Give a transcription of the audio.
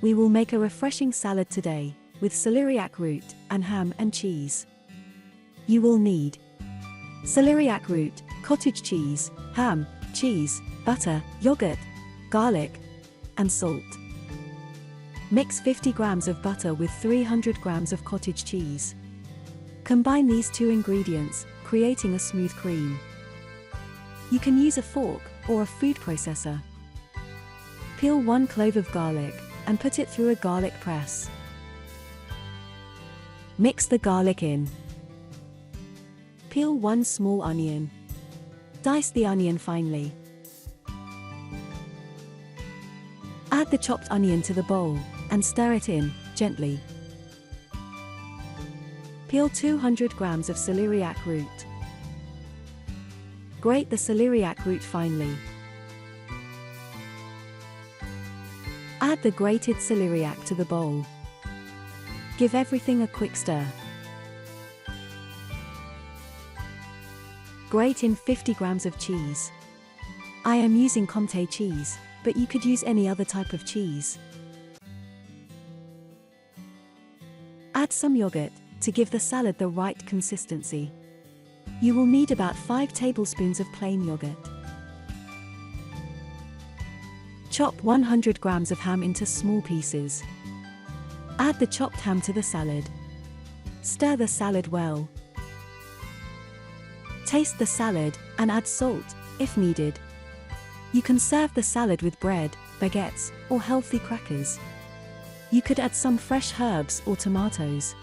We will make a refreshing salad today, with celeriac root and ham and cheese. You will need celeriac root, cottage cheese, ham, cheese, butter, yogurt, garlic, and salt. Mix 50 grams of butter with 300 grams of cottage cheese. Combine these two ingredients, creating a smooth cream. You can use a fork or a food processor. Peel 1 clove of garlic and put it through a garlic press. Mix the garlic in. Peel 1 small onion. Dice the onion finely. Add the chopped onion to the bowl and stir it in gently. Peel 200 grams of celeriac root. Grate the celeriac root finely. Add the grated celeriac to the bowl. Give everything a quick stir. Grate in 50 grams of cheese. I am using Comté cheese, but you could use any other type of cheese. Add some yogurt to give the salad the right consistency. You will need about 5 tablespoons of plain yogurt. Chop 100 grams of ham into small pieces. Add the chopped ham to the salad. Stir the salad well. Taste the salad and add salt, if needed. You can serve the salad with bread, baguettes, or healthy crackers. You could add some fresh herbs or tomatoes.